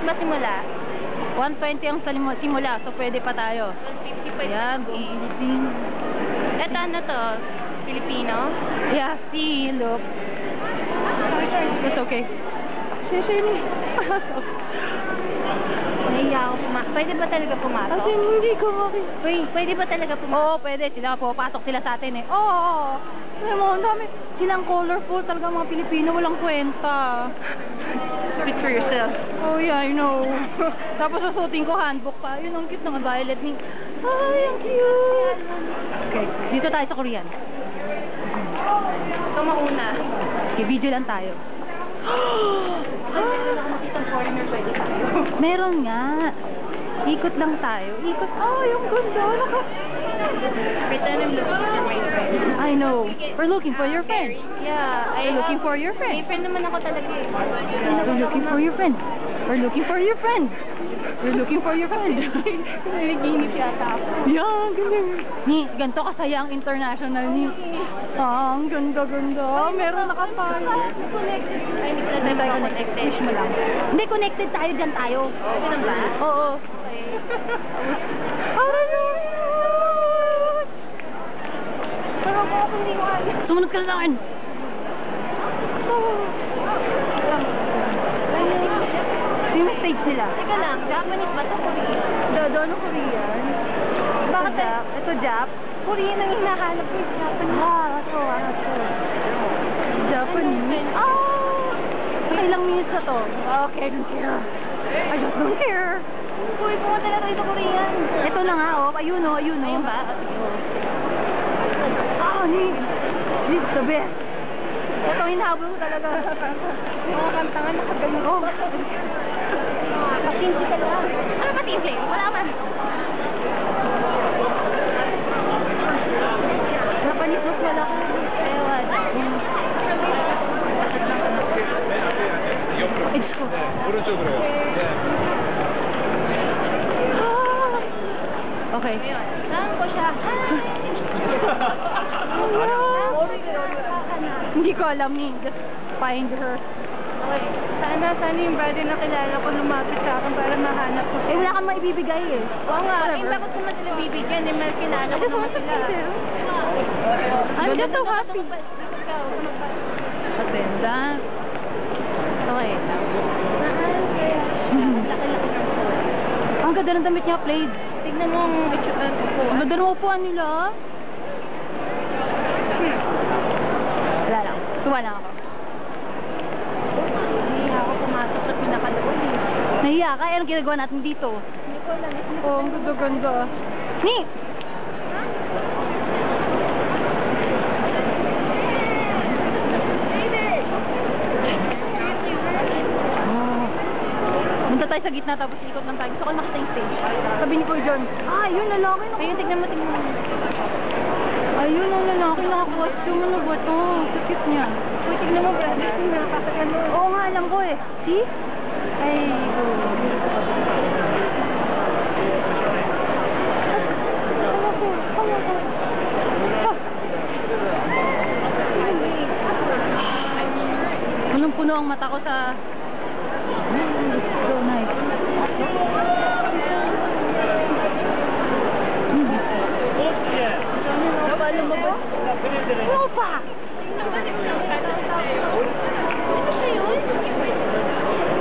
ba simula? 120 ang simula, so pwede pa tayo. 150 pa Ayan, go Philippines. Ito ano to? Filipino? Yeah, see, look. It's okay. Shishini. Nahiya ako pumasok. Pwede ba talaga pumasok? Kasi hindi ko makita. Pwede ba talaga pumasok? Oo, pwede. Sila po, pasok sila sa atin eh. Oo. Alam mo, ang dami. Silang colorful talaga mga Pilipino. Walang kwenta. Speak for yourself. Oh yeah, I know. Tapos susutin ko handbook pa. Yun ang cute ng violet ni. Ay, ang cute. Okay, dito tayo sa Korean. Ito mauna. Okay, video lang tayo. Makita foreigner pwede tayo. Meron nga. Ikot lang tayo. Ikot. Ay, ang ganda. Pretend I'm looking for my friend. I know. We're looking for your friend. Yeah, We're looking for your May friend. friend naman ako talaga eh. We're looking for your friend. We're looking for your friend. We're looking for your friend. Nanaginip yata ako. Yan, ganyan. Ni, ganito kasaya ang international ni. Ah, ang ganda-ganda. Meron nakapalo. Connected. Ay, hindi pala tayo connected. Wish mo lang. Hindi, connected tayo dyan tayo. Ganun ba? Oo. Okay. Parang yun. Pero ako hindi ko alam. Sumunod ka na sa akin. Yung stage nila. Teka lang, Japanese ba ito? Doon ang Korean. Bakit? Ito Jap. Korean ang hinahanap ko. Japanese. Ako. Japanese. Oh! Ilang minutes na to? Okay, I don't care. I just don't care. Uy, pumunta na tayo sa Korean. Ito na nga, oh. Ayun, oh. Ayun, oh. Ayun ba? This is the best. Ito, hinahabol ko talaga. Mga kanta nga, nakagaling. Oh. Patinsi ka lang. Ano patinsi? Wala ba? Japanese mas wala ko. Ewan. It's ko. 오른쪽으로요. 네. Okay. Saan ko siya? Hindi ko alam ni. Just find her. Okay. Sana yung brother na kilala ko lumapit sa akin para mahanap ko. Eh, wala kang maibibigay eh. Oo nga. Eh, Whatever. bakit ko man sila bibigyan? Eh, may kilala ko I just naman want to sila. see them. I'm just so happy. Ikaw, Atenda. okay. Laki-laki ng phone. Ang ganda ng damit niya, plaid. Tignan mo ang itsura ko. Ang ganda ng upuan nila. Wala lang. Tuwa lang ako. Nahiya ako pumasok sa pinakaloon eh. Nahiya ka? Eh, anong ginagawa natin dito? Hindi ko alam. Oh, ang ganda-ganda. Ni! Punta tayo sa gitna tapos ikot lang tayo. Gusto ko makita yung stage. Sabi ni Kuya John, yun lalaki na. Ayun, tignan mo. Ayun ang lalaki naka-costume. Ano ba ito? Sa cute niya. Uy, tignan mo, brother. Nakakagano. Oo nga, alam ko eh. See? Ay, punong-puno ang mata ko sa... So nice. Napalo mo ba? Ano pa?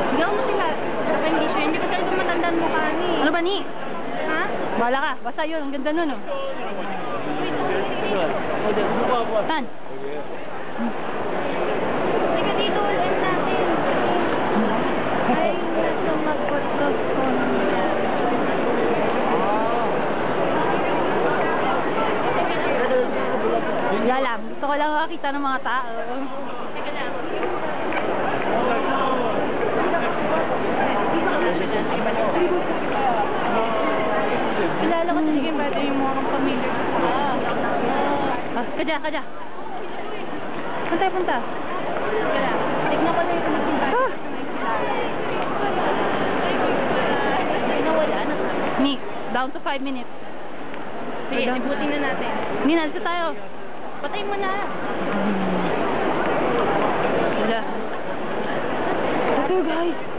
Hindi ako sila. Sa condition. Hindi ko talaga matandaan mukha ni. Ano ba ni? Ha? Bala ka. Basta yun. Ang ganda nun oh. Saan? Sige dito, ulit natin. Ay, nasa magpagpag ko. Lalam. Gusto ko lang makakita ng mga tao. Teka lang. Kilala ko talaga yung brother yung mga familiar ko. Kadya. Saan tayo punta? Teka lang. Tignan ko lang yung mga brother. Ay, nawala na. Ni, down to 5 minutes. Sige, ibutin na natin. Ni, nandito tayo. Patay mo na. Wala. Ito guys.